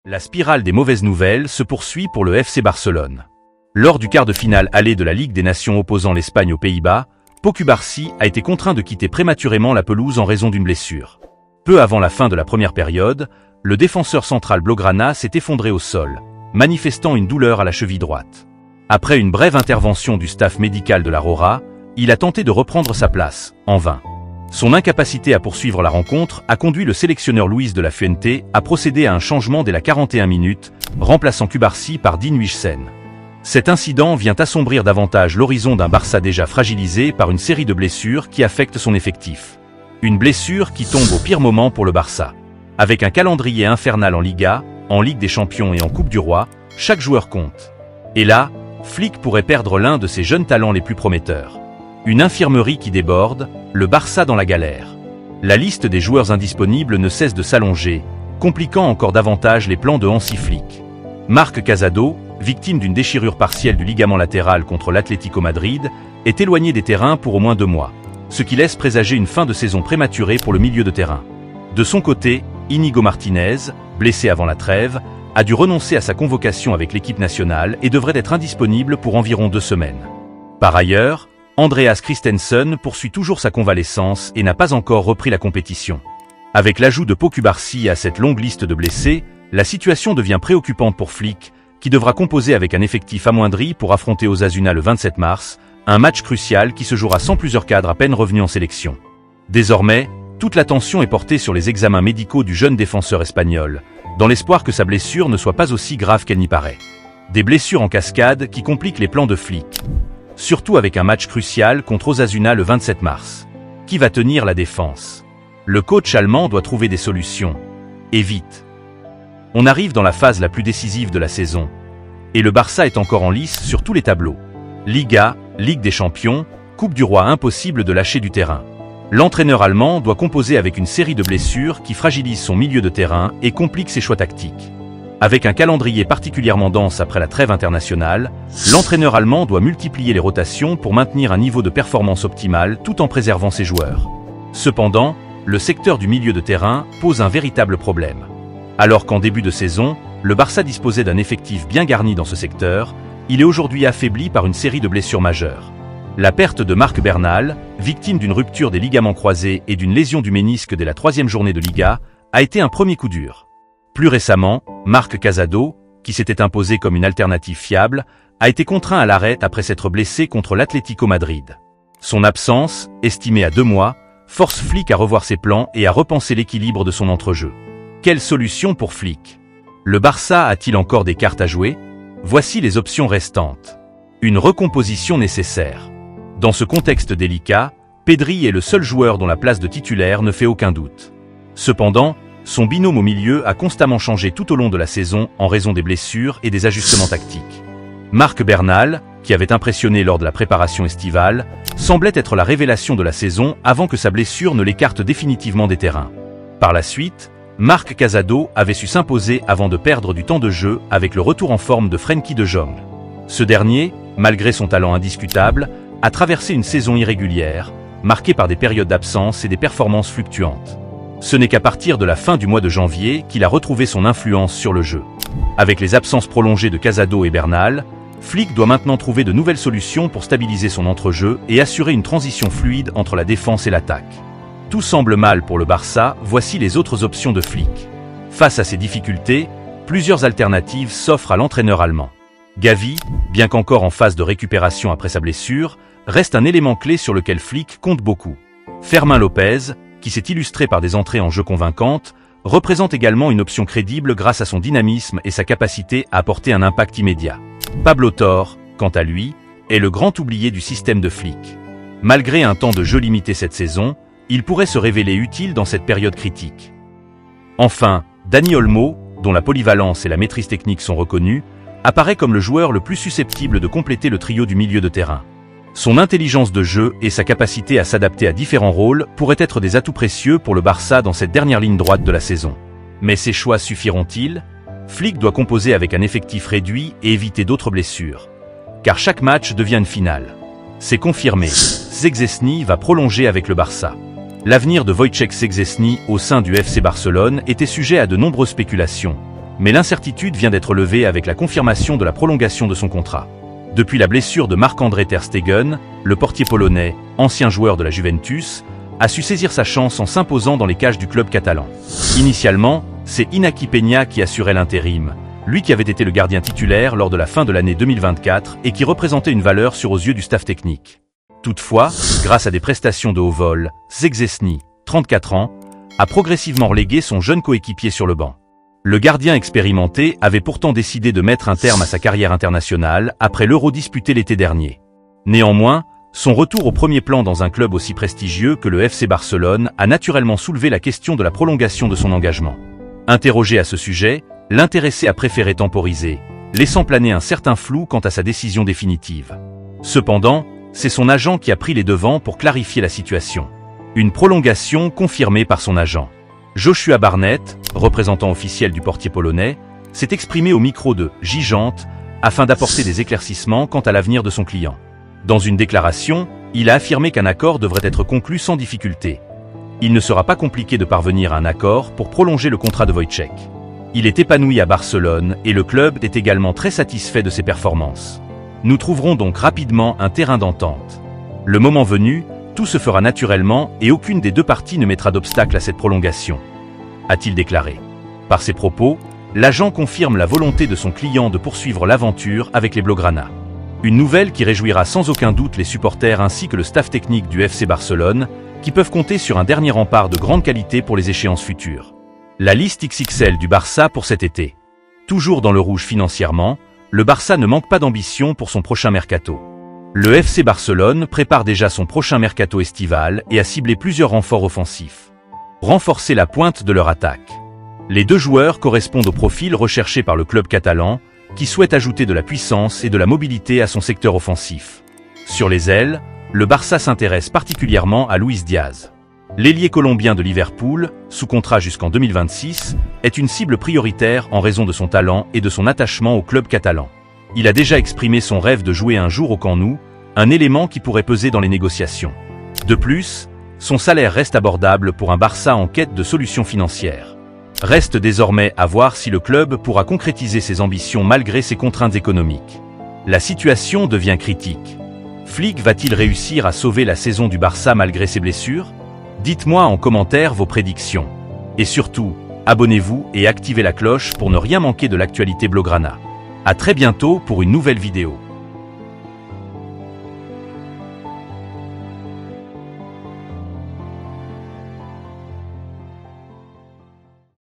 La spirale des mauvaises nouvelles se poursuit pour le FC Barcelone. Lors du quart de finale aller de la Ligue des Nations opposant l'Espagne aux Pays-Bas, Pau Cubarsí a été contraint de quitter prématurément la pelouse en raison d'une blessure. Peu avant la fin de la première période, le défenseur central blaugrana s'est effondré au sol, manifestant une douleur à la cheville droite. Après une brève intervention du staff médical de la Roja, il a tenté de reprendre sa place, en vain. Son incapacité à poursuivre la rencontre a conduit le sélectionneur Luis de la Fuente à procéder à un changement dès la 41 minutes, remplaçant Cubarsí par Dean Huijsen. Cet incident vient assombrir davantage l'horizon d'un Barça déjà fragilisé par une série de blessures qui affectent son effectif. Une blessure qui tombe au pire moment pour le Barça. Avec un calendrier infernal en Liga, en Ligue des Champions et en Coupe du Roi, chaque joueur compte. Et là, Flick pourrait perdre l'un de ses jeunes talents les plus prometteurs. Une infirmerie qui déborde, le Barça dans la galère. La liste des joueurs indisponibles ne cesse de s'allonger, compliquant encore davantage les plans de Hansi Flick. Marc Casado, victime d'une déchirure partielle du ligament latéral contre l'Atlético Madrid, est éloigné des terrains pour au moins 2 mois, ce qui laisse présager une fin de saison prématurée pour le milieu de terrain. De son côté, Íñigo Martínez, blessé avant la trêve, a dû renoncer à sa convocation avec l'équipe nationale et devrait être indisponible pour environ 2 semaines. Par ailleurs, Andreas Christensen poursuit toujours sa convalescence et n'a pas encore repris la compétition. Avec l'ajout de Pau Cubarsí à cette longue liste de blessés, la situation devient préoccupante pour Flick, qui devra composer avec un effectif amoindri pour affronter Osasuna le 27 mars, un match crucial qui se jouera sans plusieurs cadres à peine revenus en sélection. Désormais, toute l'attention est portée sur les examens médicaux du jeune défenseur espagnol, dans l'espoir que sa blessure ne soit pas aussi grave qu'elle n'y paraît. Des blessures en cascade qui compliquent les plans de Flick. Surtout avec un match crucial contre Osasuna le 27 mars. Qui va tenir la défense? Le coach allemand doit trouver des solutions. Et vite. On arrive dans la phase la plus décisive de la saison. Et le Barça est encore en lice sur tous les tableaux. Liga, Ligue des Champions, Coupe du Roi, impossible de lâcher du terrain. L'entraîneur allemand doit composer avec une série de blessures qui fragilisent son milieu de terrain et compliquent ses choix tactiques. Avec un calendrier particulièrement dense après la trêve internationale, l'entraîneur allemand doit multiplier les rotations pour maintenir un niveau de performance optimal tout en préservant ses joueurs. Cependant, le secteur du milieu de terrain pose un véritable problème. Alors qu'en début de saison, le Barça disposait d'un effectif bien garni dans ce secteur, il est aujourd'hui affaibli par une série de blessures majeures. La perte de Marc Bernal, victime d'une rupture des ligaments croisés et d'une lésion du ménisque dès la 3e journée de Liga, a été un premier coup dur. Plus récemment, Marc Casado, qui s'était imposé comme une alternative fiable, a été contraint à l'arrêt après s'être blessé contre l'Atlético Madrid. Son absence, estimée à 2 mois, force Flick à revoir ses plans et à repenser l'équilibre de son entrejeu. Quelle solution pour Flick? Le Barça a-t-il encore des cartes à jouer? Voici les options restantes. Une recomposition nécessaire. Dans ce contexte délicat, Pedri est le seul joueur dont la place de titulaire ne fait aucun doute. Cependant, son binôme au milieu a constamment changé tout au long de la saison en raison des blessures et des ajustements tactiques. Marc Bernal, qui avait impressionné lors de la préparation estivale, semblait être la révélation de la saison avant que sa blessure ne l'écarte définitivement des terrains. Par la suite, Marc Casado avait su s'imposer avant de perdre du temps de jeu avec le retour en forme de Frenkie de Jong. Ce dernier, malgré son talent indiscutable, a traversé une saison irrégulière, marquée par des périodes d'absence et des performances fluctuantes. Ce n'est qu'à partir de la fin du mois de janvier qu'il a retrouvé son influence sur le jeu. Avec les absences prolongées de Casado et Bernal, Flick doit maintenant trouver de nouvelles solutions pour stabiliser son entrejeu et assurer une transition fluide entre la défense et l'attaque. Tout semble mal pour le Barça, voici les autres options de Flick. Face à ces difficultés, plusieurs alternatives s'offrent à l'entraîneur allemand. Gavi, bien qu'encore en phase de récupération après sa blessure, reste un élément clé sur lequel Flick compte beaucoup. Fermín López, qui s'est illustré par des entrées en jeu convaincantes, représente également une option crédible grâce à son dynamisme et sa capacité à apporter un impact immédiat. Pablo Torre, quant à lui, est le grand oublié du système de Flick. Malgré un temps de jeu limité cette saison, il pourrait se révéler utile dans cette période critique. Enfin, Dani Olmo, dont la polyvalence et la maîtrise technique sont reconnues, apparaît comme le joueur le plus susceptible de compléter le trio du milieu de terrain. Son intelligence de jeu et sa capacité à s'adapter à différents rôles pourraient être des atouts précieux pour le Barça dans cette dernière ligne droite de la saison. Mais ces choix suffiront-ils? Flick doit composer avec un effectif réduit et éviter d'autres blessures. Car chaque match devient une finale. C'est confirmé, Szczęsny va prolonger avec le Barça. L'avenir de Wojciech Szczęsny au sein du FC Barcelone était sujet à de nombreuses spéculations, Mais l'incertitude vient d'être levée avec la confirmation de la prolongation de son contrat. Depuis la blessure de Marc-André ter Stegen, le portier polonais, ancien joueur de la Juventus, a su saisir sa chance en s'imposant dans les cages du club catalan. Initialement, c'est Iñaki Peña qui assurait l'intérim, lui qui avait été le gardien titulaire lors de la fin de l'année 2024 et qui représentait une valeur sûre aux yeux du staff technique. Toutefois, grâce à des prestations de haut vol, Szczęsny, 34 ans, a progressivement relégué son jeune coéquipier sur le banc. Le gardien expérimenté avait pourtant décidé de mettre un terme à sa carrière internationale après l'Euro disputé l'été dernier. Néanmoins, son retour au premier plan dans un club aussi prestigieux que le FC Barcelone a naturellement soulevé la question de la prolongation de son engagement. Interrogé à ce sujet, l'intéressé a préféré temporiser, laissant planer un certain flou quant à sa décision définitive. Cependant, c'est son agent qui a pris les devants pour clarifier la situation. Une prolongation confirmée par son agent. Joshua Barnett, représentant officiel du portier polonais, s'est exprimé au micro de Gigante afin d'apporter des éclaircissements quant à l'avenir de son client. Dans une déclaration, il a affirmé qu'un accord devrait être conclu sans difficulté. Il ne sera pas compliqué de parvenir à un accord pour prolonger le contrat de Wojciech. Il est épanoui à Barcelone et le club est également très satisfait de ses performances. Nous trouverons donc rapidement un terrain d'entente. Le moment venu, tout se fera naturellement et aucune des deux parties ne mettra d'obstacle à cette prolongation, a-t-il déclaré. Par ses propos, l'agent confirme la volonté de son client de poursuivre l'aventure avec les Blaugrana. Une nouvelle qui réjouira sans aucun doute les supporters ainsi que le staff technique du FC Barcelone, qui peuvent compter sur un dernier rempart de grande qualité pour les échéances futures. La liste XXL du Barça pour cet été. Toujours dans le rouge financièrement, le Barça ne manque pas d'ambition pour son prochain mercato. Le FC Barcelone prépare déjà son prochain mercato estival et a ciblé plusieurs renforts offensifs. Renforcer la pointe de leur attaque. Les deux joueurs correspondent au profil recherché par le club catalan, qui souhaite ajouter de la puissance et de la mobilité à son secteur offensif. Sur les ailes, le Barça s'intéresse particulièrement à Luis Diaz. L'ailier colombien de Liverpool, sous contrat jusqu'en 2026, est une cible prioritaire en raison de son talent et de son attachement au club catalan. Il a déjà exprimé son rêve de jouer un jour au Camp Nou, un élément qui pourrait peser dans les négociations. De plus, son salaire reste abordable pour un Barça en quête de solutions financières. Reste désormais à voir si le club pourra concrétiser ses ambitions malgré ses contraintes économiques. La situation devient critique. Flick va-t-il réussir à sauver la saison du Barça malgré ses blessures? Dites-moi en commentaire vos prédictions. Et surtout, abonnez-vous et activez la cloche pour ne rien manquer de l'actualité Blaugrana. À très bientôt pour une nouvelle vidéo.